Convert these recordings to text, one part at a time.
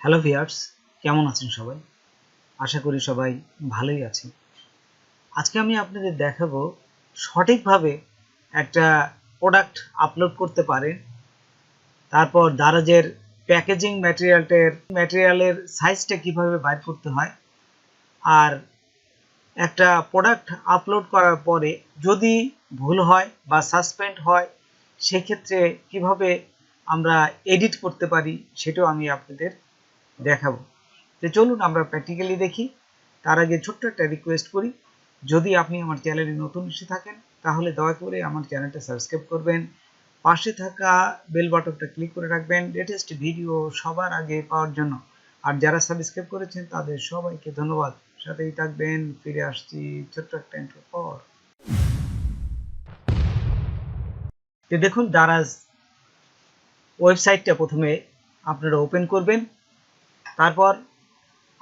Hello viewers, কেমন আছেন সবাই? আশা করি সবাই ভালোই আছেন। আজকে আমি আপনাদের দেখাবো সঠিকভাবে একটা প্রোডাক্ট আপলোড করতে পারেন। তারপর দারাজের প্যাকেজিং ম্যাটেরিয়ালের সাইজটা কিভাবে বাইর করতে হয়, আর একটা প্রোডাক্ট আপলোড করার পরে যদি ভুল হয় বা সাসপেন্ড হয় সেক্ষেত্রে কিভাবে আমরা এডিট করতে পারি সেটাও আমি আপনাদের দেখাবো। তো চলুন আমরা প্র্যাকটিক্যালি দেখি। তার আগে ছোট্ট একটা রিকোয়েস্ট করি, যদি আপনি আমার চ্যানেলে নতুন এসে থাকেন তাহলে দয়া করে আমার চ্যানেলটা সাবস্ক্রাইব করবেন, পাশে থাকা বেল বাটনটা ক্লিক করে রাখবেন লেটেস্ট ভিডিও সবার আগে পাওয়ার জন্য। আর যারা সাবস্ক্রাইব করেছেন তাদের সবাইকে ধন্যবাদ। সাথেই থাকবেন। ফিরে আসছি ছোট্ট একটা ইন্ট্রো পর। তো দেখুন, দারাজ ওয়েবসাইটটা প্রথমে আপনারা ওপেন করবেন। তারপর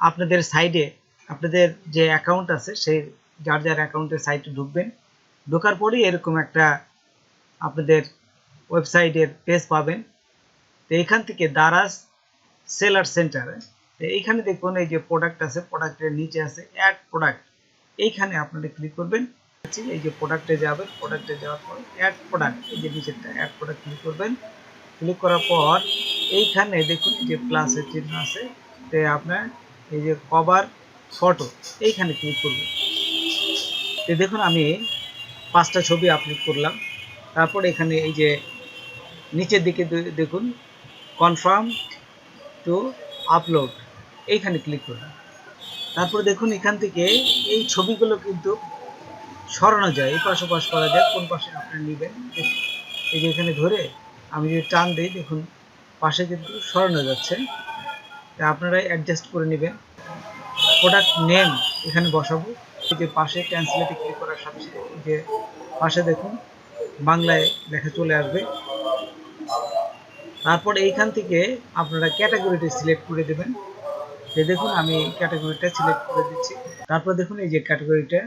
আপনাদের সাইডে আপনাদের যে অ্যাকাউন্ট আছে সেই যার অ্যাকাউন্টের সাইটে ঢুকবেন। ঢোকার পরেই এরকম একটা আপনাদের ওয়েবসাইটের পেজ পাবেন। তো এখান থেকে দারাজ সেলার সেন্টার, তো এইখানে দেখুন এই যে প্রোডাক্ট আছে, প্রোডাক্টের নিচে আছে অ্যাড প্রোডাক্ট, এইখানে আপনারা ক্লিক করবেন। এই যে প্রোডাক্টে যাবেন, প্রোডাক্টে যাওয়ার পর অ্যাড প্রোডাক্ট, এই যে নিচেরটা অ্যাড প্রোডাক্ট ক্লিক করবেন। ক্লিক করার পর এইখানে দেখুন যে প্লাসের চিহ্ন আছে, তো আপনার এই যে কভার ফটো এইখানে ক্লিক করবেন। তো দেখুন আমি 5টা ছবি আপলোড করলাম। তারপর এখানে এই যে নিচের দিকে দেখুন কনফার্ম টু আপলোড, এইখানে ক্লিক করবেন। তারপর দেখুন এখান থেকে এই ছবিগুলো কিন্তু সরানো যায়, এই পাশ ওপাশ করা যায়, কোন পাশে আপনারা নেবেন। এই যে এখানে ধরে আমি যদি টান দিই দেখুন পাশে কিন্তু সরানো যাচ্ছে, তা আপনারা অ্যাডজাস্ট করে নেবেন। প্রোডাক্ট নেম এখানে বসাবো। এই যে পাশে ট্রান্সলেটে ক্লিক করার সাথে সাথে এই যে পাশে দেখুন বাংলায় লেখা চলে আসবে। তারপর এইখান থেকে আপনারা ক্যাটাগরিটা সিলেক্ট করে দেবেন। যে দেখুন আমি ক্যাটাগরিটা সিলেক্ট করে দিচ্ছি। তারপর দেখুন এই যে ক্যাটাগরিটা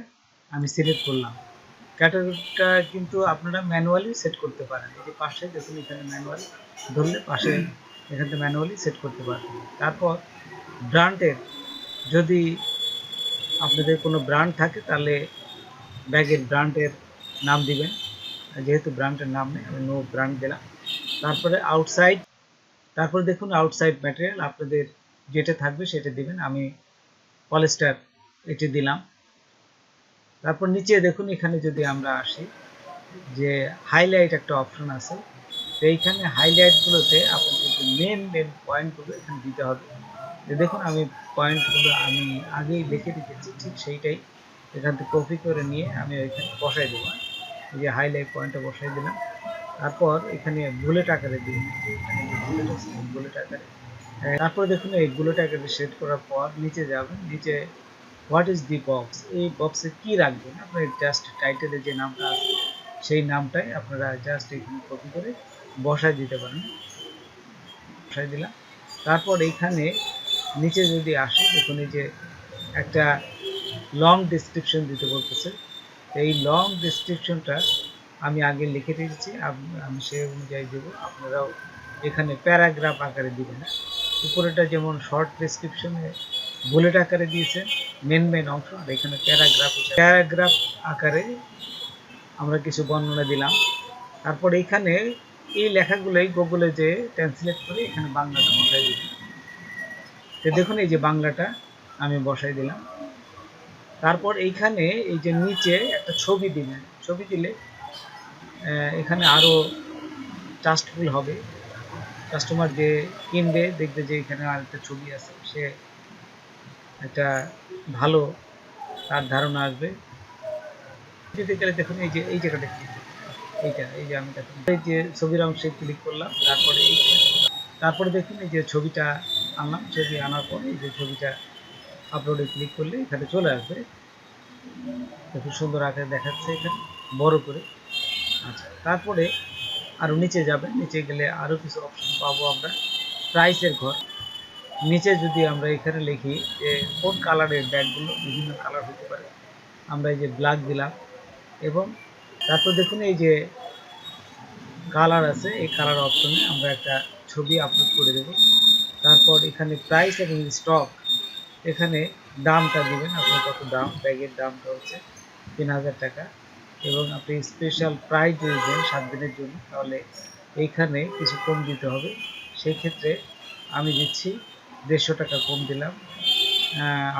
আমি সিলেক্ট করলাম। ক্যাটাগরিটা কিন্তু আপনারা ম্যানুয়ালি সেট করতে পারেন। এই যে পাশে দেখুন এখানে ম্যানুয়ালি ধরলে পাশে এখান থেকে ম্যানুয়ালি সেট করতে পারেন। তারপর ব্র্যান্ডের, যদি আপনাদের কোনো ব্র্যান্ড থাকে তাহলে ব্যাগের ব্র্যান্ডের নাম দিবেন। যেহেতু ব্র্যান্ডের নাম নেই আমি নো ব্র্যান্ড দিলাম। তারপরে আউটসাইড, তারপর দেখুন আউটসাইড ম্যাটেরিয়াল আপনাদের যেটা থাকবে সেটা দিবেন। আমি পলিস্টার এটি দিলাম। তারপর নিচে দেখুন এখানে যদি আমরা আসি যে হাইলাইট একটা অপশন আছে, তো এইখানে হাইলাইটগুলোতে আপনাদের যে মেন পয়েন্টগুলো এখানে দিতে হবে। দেখুন আমি পয়েন্টগুলো আমি আগেই লিখে রেখেছি, ঠিক সেইটাই এখান থেকে কপি করে নিয়ে আমি ওইখানে বসাই দেবো। এই যে হাইলাইট পয়েন্টটা বসাই দিলাম। তারপর এখানে বুলেট আকারে দিই, এখানে যে বুলেট আছে বুলেট আকারে। তারপর দেখুন এই বুলেট আকারে সেট করার পর নিচে যাবেন। নিচে হোয়াট ইজ দি বক্স, এই বক্সে কি রাখবেন আপনার জাস্ট টাইটেলের যে নামটা আছে সেই নামটাই আপনারা জাস্ট এখানে কপি করে বসাই দিতে পারেন। বসাই দিলাম। তারপর এইখানে নিচে যদি আসে দেখুন এই যে একটা লং ডেসক্রিপশন দিতে বলতেছে। এই লং ডেসক্রিপশনটা আমি আগে লিখে রেখেছি, আমি সেই অনুযায়ী দেবো। আপনারাও এখানে প্যারাগ্রাফ আকারে দিবেন। উপরেটা যেমন শর্ট ডেসক্রিপশনে বুলেট আকারে দিয়েছেন মেন অংশ, আর এখানে প্যারাগ্রাফ আকারে আমরা কিছু বর্ণনা দিলাম। তারপর এইখানে এই লেখাগুলোই গুগলে যে ট্রান্সলেট করে এখানে বাংলাটা বসাই দিলাম। তো দেখুন এই যে বাংলাটা আমি বসাই দিলাম। তারপর এইখানে এই যে নিচে একটা ছবি দিবেন, ছবি দিলে এখানে আরও ট্রাস্টফুল হবে। কাস্টমার যে কিনবে দেখবে যে এখানে আর একটা ছবি আছে, সে একটা ভালো তার ধারণা আসবে। দিতে গেলে দেখুন এই যে এই জায়গাটা ক্লিক, এই যে আমি দেখুন এই যে ছবির অংশে ক্লিক করলাম। তারপরে দেখুন এই যে ছবিটা আনলাম, ছবি আনার পর এই যে ছবিটা আপলোডে ক্লিক করলে এখানে চলে আসবে। খুব সুন্দর আকারে দেখাচ্ছে এখানে বড় করে। আচ্ছা, তারপরে আরও নিচে যাবেন। নিচে গেলে আরও কিছু অপশন পাবো আমরা। প্রাইসের ঘর, নিচে যদি আমরা এখানে লিখি যে কোন কালারের ব্যাগগুলো, বিভিন্ন কালার হতে পারে, আমরা এই যে ব্ল্যাক দিলাম। এবং তারপর দেখুন এই যে কালার আছে, এই কালার অপশনে আমরা একটা ছবি আপলোড করে দেব। তারপর এখানে প্রাইস এবং স্টক, এখানে দামটা দিবেন, আপনার কত দাম, ব্যাগের দামটা হচ্ছে 3000 টাকা। এবং আপনি স্পেশাল প্রাইস যদি দেন 7 দিনের জন্য, তাহলে এইখানে কিছু কম দিতে হবে। সেই ক্ষেত্রে আমি দিচ্ছি 150 টাকা কম দিলাম,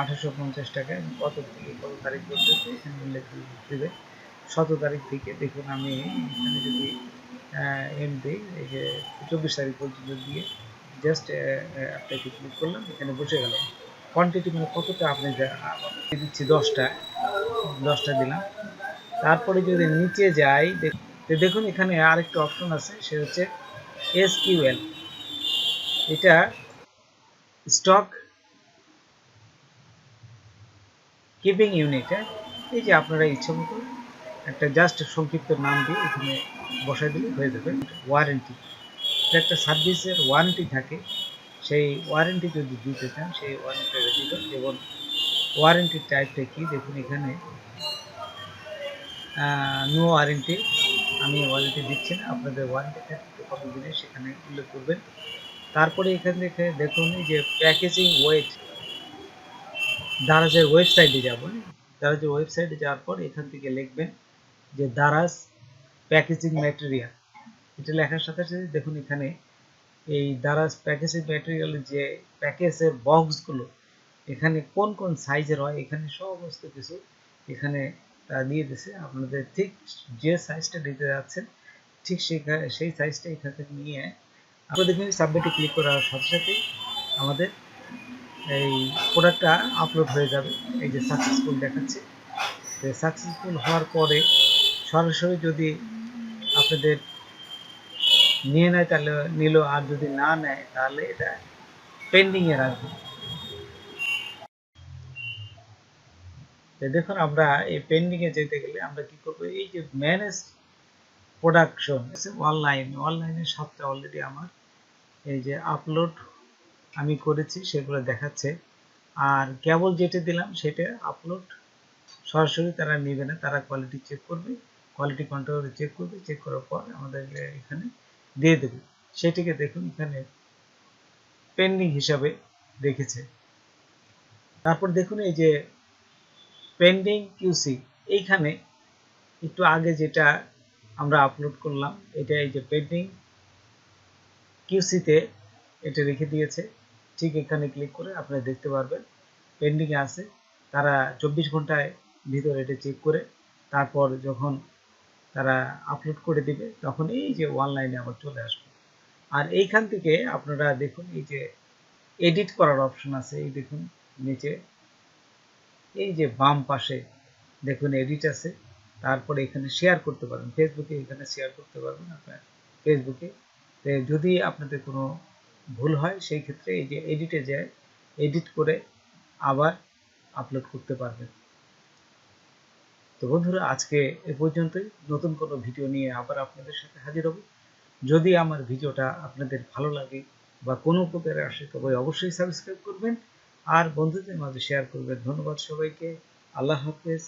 1850 টাকা। কত থেকে কত তারিখ পর্যন্ত এখানে উল্লেখ দেবে, 17 তারিখ থেকে। দেখুন আমি এখানে যদি এম দিই, এই যে 24 তারিখ পর্যন্ত দিয়ে জাস্ট আপনাকে ক্লিক করলাম, এখানে বসে গেল। কোয়ান্টিটি মানে কতটা আপনি দিচ্ছি, 10টা দিলাম। তারপরে যদি নিচে যাই, দেখুন এখানে আরেকটা অপশন আছে, সে হচ্ছে এসকিউএল। এটা স্টক কিপিং ইউনিট। এই যে আপনারা ইচ্ছা মতো একটা জাস্ট সংক্ষিপ্ত নাম দিয়ে এখানে বসাই দিলে হয়ে যাবে। ওয়ারেন্টি, এটা একটা সার্ভিসের ওয়ারেন্টি থাকে, সেই ওয়ারেন্টি যদি দিতে চান সেই ওয়ারেন্টিটা দিবেন। যেমন ওয়ারেন্টির টাইপটা কি, দেখুন এখানে নো ওয়ারেন্টি, আমি ওয়ারেন্টি দিচ্ছি না, আপনাদের ওয়ারেন্টি থাকলে কত দিনের সেখানে উল্লেখ করবেন। তারপরে এখান থেকে দেখুন এই যে প্যাকেজিং ওয়েট, দারাজের ওয়েবসাইটে যাবেন। দারাজের ওয়েবসাইটে যাওয়ার পর এখান থেকে লিখবেন যে দারাজ প্যাকেজিং ম্যাটেরিয়াল। এটা লেখার সাথে সাথে দেখুন এখানে এই দারাজ প্যাকেজিং ম্যাটেরিয়ালের যে প্যাকেজের বক্সগুলো, এখানে কোন কোন সাইজের হয়, এখানে সমস্ত কিছু এখানে দিয়ে দিছে। আপনাদের ঠিক যে সাইজটা দিতে যাচ্ছেন ঠিক সেই সাইজটা এখান থেকে নিয়ে আপনারা দেখুন সাবমিটে ক্লিক করার সাথে সাথে আমাদের এই প্রোডাক্টটা আপলোড হয়ে যাবে। এই যে সাকসেসফুল দেখাচ্ছে। তো সাকসেসফুল হওয়ার পরে সরাসরি যদি আপনাদের নিয়ে নেয় তাহলে নিল, আর যদি না নেয় তাহলে এটা পেন্ডিংয়ে রাখবে। দেখুন আমরা এই পেন্ডিংয়ে যেতে গেলে আমরা কি করব, এই যে ম্যানেজ প্রোডাকশন অনলাইনের সাথে অলরেডি আমার এই যে আপলোড আমি করেছি সেগুলো দেখাচ্ছে। আর কেবল যেটা দিলাম সেটা আপলোড সরাসরি তারা নেবে না, তারা কোয়ালিটি চেক করবে, কোয়ালিটি কন্ট্রোল চেক করবে, চেক করার পর আমাদের এখানে দিয়ে দেবে। সেটিকে দেখুন এখানে পেন্ডিং হিসাবে রেখেছে। তারপর দেখুন এই যে পেন্ডিং কিউসি, এইখানে একটু আগে যেটা আমরা আপলোড করলাম এটা এই যে পেন্ডিং কিউসিতে এটা রেখে দিয়েছে। ঠিক এখানে ক্লিক করে আপনারা দেখতে পারবেন পেন্ডিংয়ে আছে। তারা 24 ঘন্টায় ভিতরে এটা চেক করে তারপর যখন তারা আপলোড করে দিবে তখন এই যে অনলাইনে আবার চলে আসবে। আর এইখান থেকে আপনারা দেখুন এই যে এডিট করার অপশন আছে, এই দেখুন নিচে এই যে বাম পাশে দেখুন এডিট আছে। তারপরে এখানে শেয়ার করতে পারেন, ফেসবুকে এখানে শেয়ার করতে পারবেন আপনার ফেসবুকে। যদি আপনাদের কোনো ভুল হয় সেই ক্ষেত্রে এই যে এডিটে যায়, এডিট করে আবার আপলোড করতে পারবেন। তো বন্ধুরা আজকে এ পর্যন্তই, নতুন কোনো ভিডিও নিয়ে আবার আপনাদের সাথে হাজির হব। যদি আমার ভিডিওটা আপনাদের ভালো লাগে বা কোনো উপকারে আসে তবে অবশ্যই সাবস্ক্রাইব করবেন আর বন্ধুদের মাঝে শেয়ার করবেন। ধন্যবাদ সবাইকে, আল্লাহ হাফেজ।